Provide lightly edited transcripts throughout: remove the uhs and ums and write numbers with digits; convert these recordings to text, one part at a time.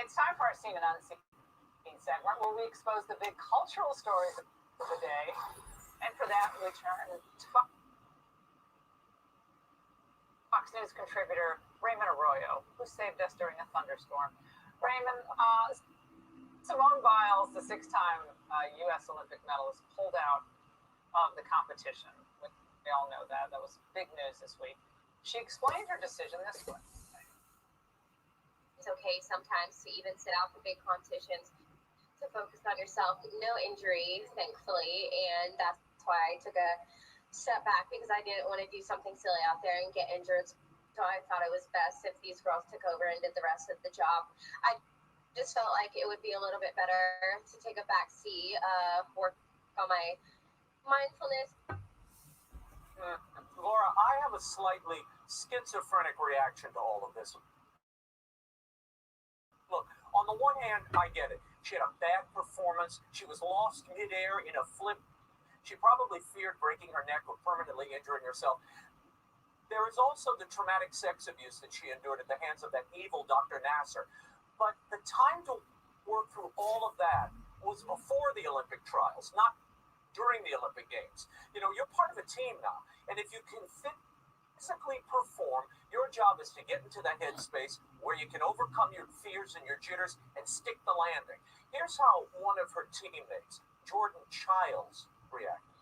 It's time for our Seen and Unseen segment where we expose the big cultural stories of the day. And for that, we turn to Fox News contributor Raymond Arroyo, who saved us during a thunderstorm. Raymond, Simone Biles, the six-time U.S. Olympic medalist, pulled out of the competition. We all know that. That was big news this week. She explained her decision this way. It's okay sometimes to even sit out the big competitions to focus on yourself. No injuries, thankfully, and that's why I took a step back, because I didn't want to do something silly out there and get injured. So I thought it was best if these girls took over and did the rest of the job. I just felt like it would be a little bit better to take a back seat, work on my mindfulness. Laura, I have a slightly schizophrenic reaction to all of this. Look, on the one hand, I get it. She had a bad performance. She was lost midair in a flip. She probably feared breaking her neck or permanently injuring herself. There is also the traumatic sex abuse that she endured at the hands of that evil Dr. Nassar. But the time to work through all of that was before the Olympic trials, not during the Olympic Games. You know, you're part of a team now. And if you can physically perform, your job is to get into that headspace where you can overcome your fears and your jitters and stick the landing. Here's how one of her teammates, Jordan Childs, reacted.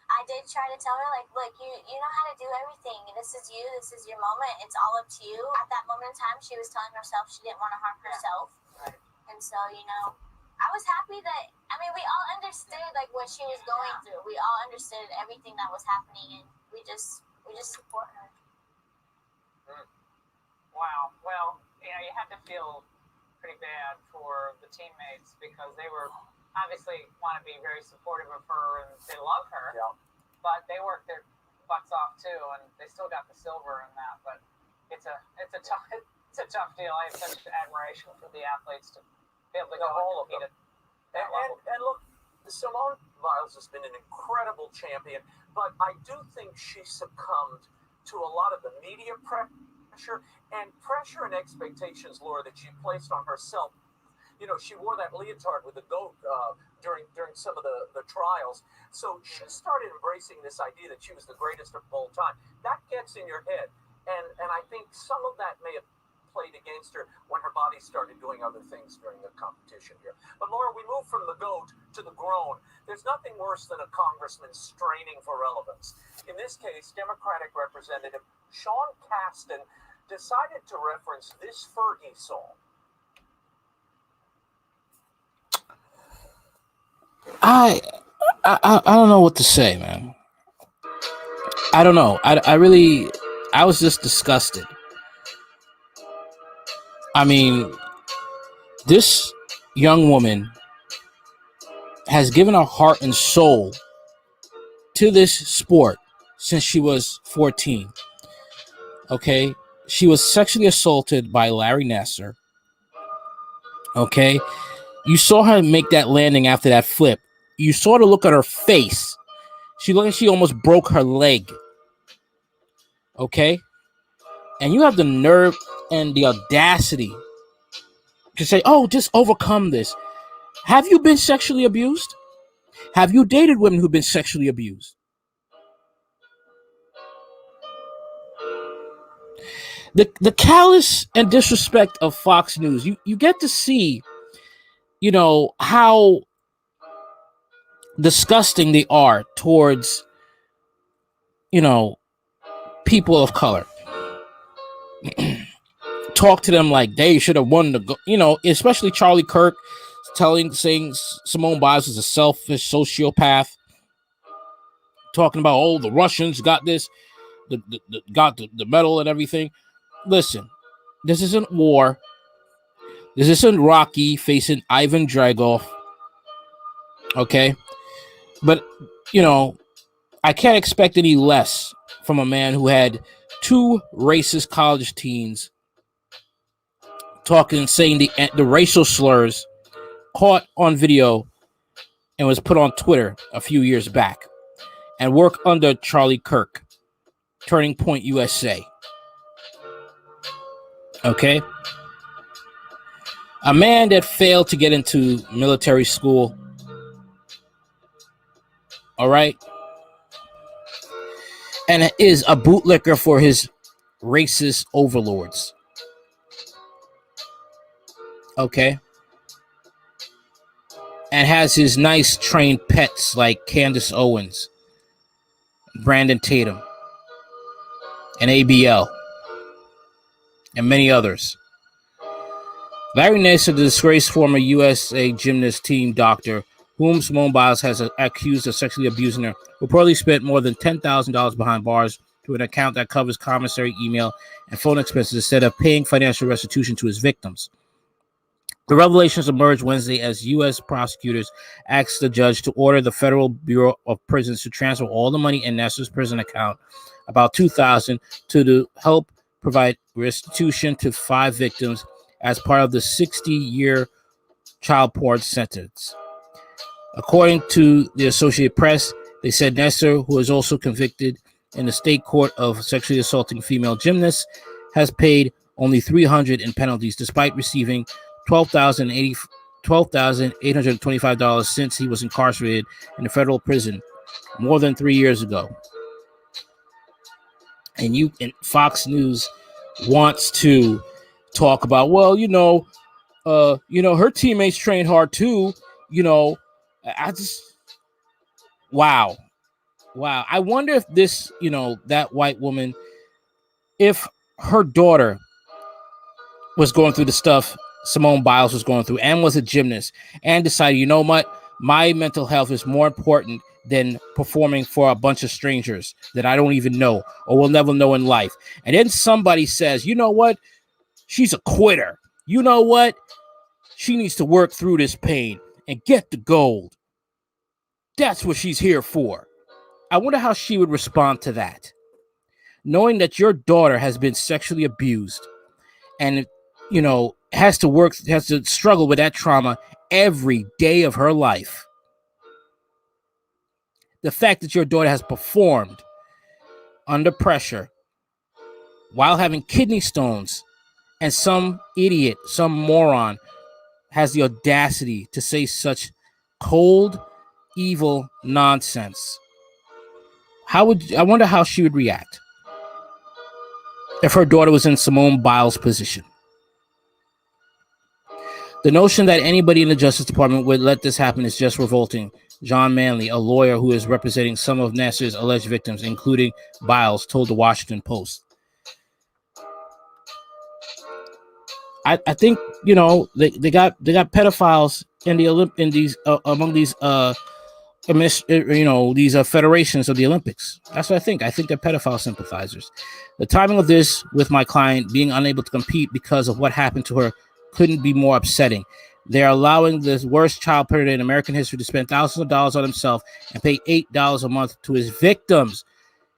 I did try to tell her, like, look, you know how to do everything. This is you. This is your moment. It's all up to you. At that moment in time, she was telling herself she didn't want to harm herself. Right. And so, you know, I was happy that, I mean, we all understood, like, what she was going through. We all understood everything that was happening, and we just support her. Wow. Well, you know, you had to feel pretty bad for the teammates because they were obviously want to be very supportive of her and they love her. Yeah. But they worked their butts off too, and they still got the silver in that. But it's a tough deal. I have such admiration for the athletes to be able to go all of and them. compete at that level. And look, Simone Biles has been an incredible champion, but I do think she succumbed to a lot of the media pressure and expectations, Laura, that she placed on herself. You know, she wore that leotard with the goat during some of the trials. So she started embracing this idea that she was the greatest of all time. That gets in your head. And I think some of that may have played against her when her body started doing other things during the competition here. But Laura, we move from the GOAT to the grown. There's nothing worse than a congressman straining for relevance. In this case, Democratic Representative Sean Casten decided to reference this Fergie song. I don't know what to say, man. I don't know. I was just disgusted. I mean, this young woman has given her heart and soul to this sport since she was 14. Okay? She was sexually assaulted by Larry Nassar. Okay? You saw her make that landing after that flip. You saw the look on her face. She looked like she almost broke her leg. Okay? And you have the nerve and the audacity to say, oh, just overcome this. Have you been sexually abused? Have you dated women who've been sexually abused? The callous and disrespect of Fox News, you get to see, you know, how disgusting they are towards, you know, people of color. Talk to them like they should have won the, you know, especially Charlie Kirk saying Simone Biles is a selfish sociopath, talking about, oh, the Russians got this, got the medal and everything. Listen, this isn't war. This isn't Rocky facing Ivan Drago. Okay? But, you know, I can't expect any less from a man who had two racist college teens talking, saying the racial slurs, caught on video and was put on Twitter a few years back, and work under Charlie Kirk, Turning Point USA. Okay? A man that failed to get into military school, all right, and is a bootlicker for his racist overlords. Okay. And has his nice trained pets like Candace Owens, Brandon Tatum, and ABL, and many others. Larry Nassar, the disgraced former USA gymnast team doctor, whom Simone Biles has accused of sexually abusing her, reportedly spent more than $10,000 behind bars to an account that covers commissary, email, and phone expenses instead of paying financial restitution to his victims. The revelations emerged Wednesday as U.S. prosecutors asked the judge to order the Federal Bureau of Prisons to transfer all the money in Nassar's prison account, about $2,000, to help provide restitution to 5 victims as part of the 60-year child porn sentence. According to the Associated Press, they said Nassar, who is also convicted in the state court of sexually assaulting female gymnasts, has paid only $300 in penalties, despite receiving $12,825 since he was incarcerated in a federal prison more than 3 years ago. And Fox News wants to talk about, well, her teammates trained hard too. Wow. I wonder if this, that white woman, if her daughter was going through the stuff Simone Biles was going through and was a gymnast and decided, you know what, my mental health is more important than performing for a bunch of strangers that I don't even know or will never know in life. And then somebody says, you know what, she's a quitter. You know what, she needs to work through this pain and get the gold. That's what she's here for. I wonder how she would respond to that. Knowing that your daughter has been sexually abused and, has to struggle with that trauma every day of her life. The fact that your daughter has performed under pressure while having kidney stones and some idiot, some moron has the audacity to say such cold, evil nonsense. I wonder how she would react if her daughter was in Simone Biles' position. The notion that anybody in the Justice Department would let this happen is just revolting. John Manley, a lawyer who is representing some of Nassar's alleged victims, including Biles, told the Washington Post. I think they got pedophiles among these these federations of the Olympics. That's what I think. I think they're pedophile sympathizers. The timing of this, with my client being unable to compete because of what happened to her, couldn't be more upsetting. They're allowing the worst child predator in American history to spend thousands of dollars on himself and pay $8 a month to his victims.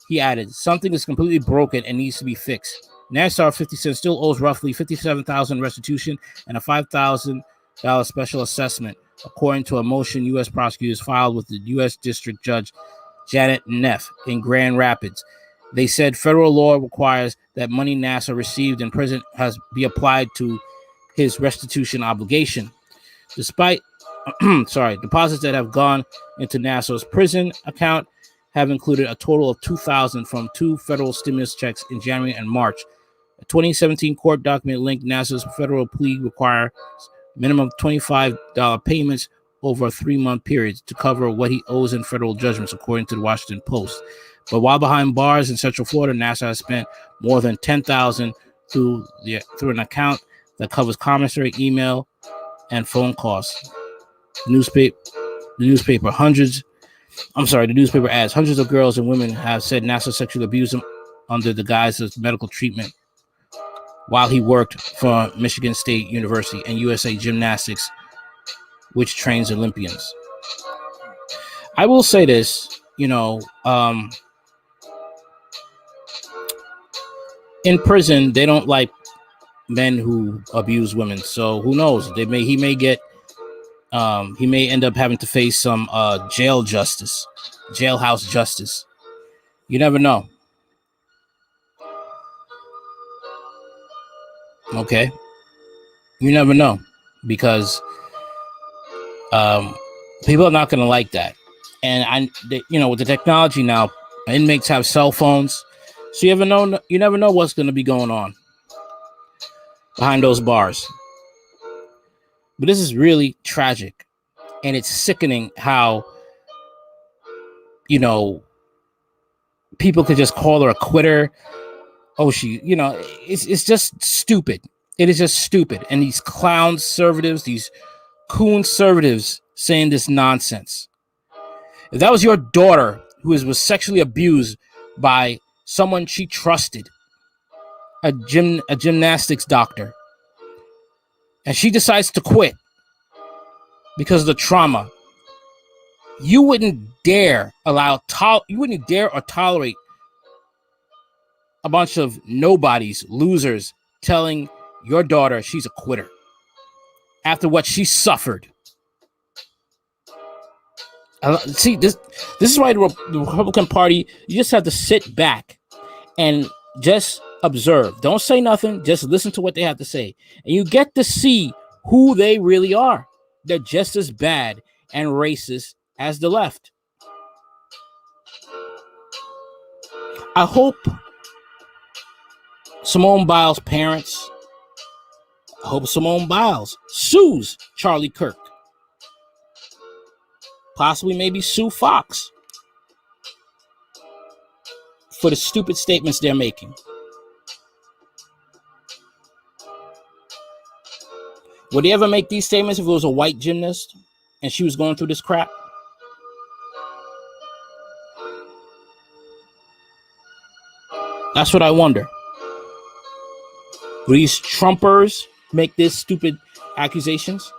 He added, something is completely broken and needs to be fixed. Nassar, 50 cents, still owes roughly $57,000 restitution and a $5,000 special assessment, according to a motion U.S. prosecutors filed with the U.S. District Judge Janet Neff in Grand Rapids. They said federal law requires that money Nassar received in prison has be applied to his restitution obligation. Despite deposits that have gone into Nassar's prison account have included a total of $2,000 from 2 federal stimulus checks in January and March. A 2017 court document linked Nassar's federal plea requires minimum $25 payments over a 3-month period to cover what he owes in federal judgments, according to the Washington Post. But while behind bars in Central Florida, Nassar has spent more than $10,000 through an account that covers commissary, email, and phone costs. The newspaper adds hundreds of girls and women have said Nassar sexually abused them under the guise of medical treatment while he worked for Michigan State University and USA Gymnastics, which trains Olympians. I will say this, in prison, they don't like men who abuse women. So who knows? He may end up having to face some jailhouse justice. You never know. Okay. You never know. because people are not going to like that. And with the technology now, inmates have cell phones, so you never know what's going to be going on behind those bars. But this is really tragic, and it's sickening how people could just call her a quitter. Oh, it's just stupid. It is just stupid. And these clown conservatives, these coon conservatives saying this nonsense. If that was your daughter who was sexually abused by someone she trusted, a gymnastics doctor, and she decides to quit because of the trauma, you wouldn't dare or tolerate a bunch of nobodies, losers, telling your daughter she's a quitter after what she suffered. See, this is why the Republican Party, you just have to sit back and just observe. Don't say nothing. Just listen to what they have to say. And you get to see who they really are. They're just as bad and racist as the left. I hope Simone Biles' parents, I hope Simone Biles sues Charlie Kirk. Possibly maybe sue Fox for the stupid statements they're making. Would they ever make these statements if it was a white gymnast and she was going through this crap? That's what I wonder. Will these Trumpers make these stupid accusations?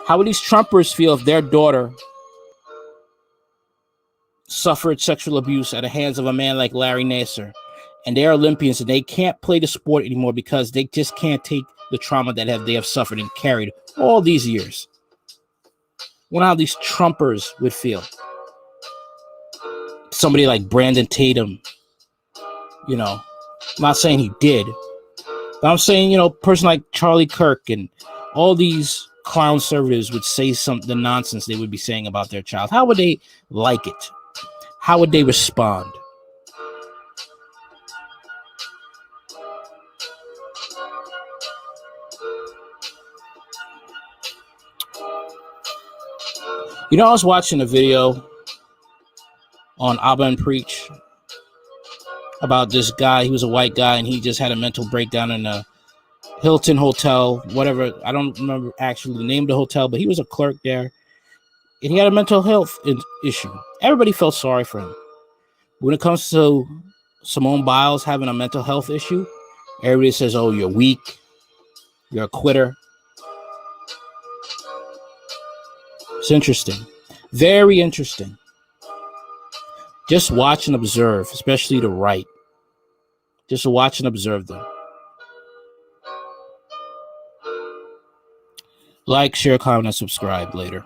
How would these Trumpers feel if their daughter suffered sexual abuse at the hands of a man like Larry Nassar, and they're Olympians and they can't play the sport anymore because they just can't take the trauma that they have suffered and carried all these years? Wonder how these Trumpers would feel. Somebody like Brandon Tatum, I'm not saying he did, but I'm saying, a person like Charlie Kirk and all these clown conservatives would say the nonsense they would be saying about their child. How would they like it? How would they respond? I was watching a video on Abba and Preach about this guy. He was a white guy and he just had a mental breakdown in a Hilton hotel, whatever. I don't remember actually the name of the hotel, but he was a clerk there and he had a mental health issue. Everybody felt sorry for him. When it comes to Simone Biles having a mental health issue, everybody says, oh, you're weak, you're a quitter. It's interesting. Very interesting. Just watch and observe, especially the right. Just watch and observe them. Like, share, comment, and subscribe later.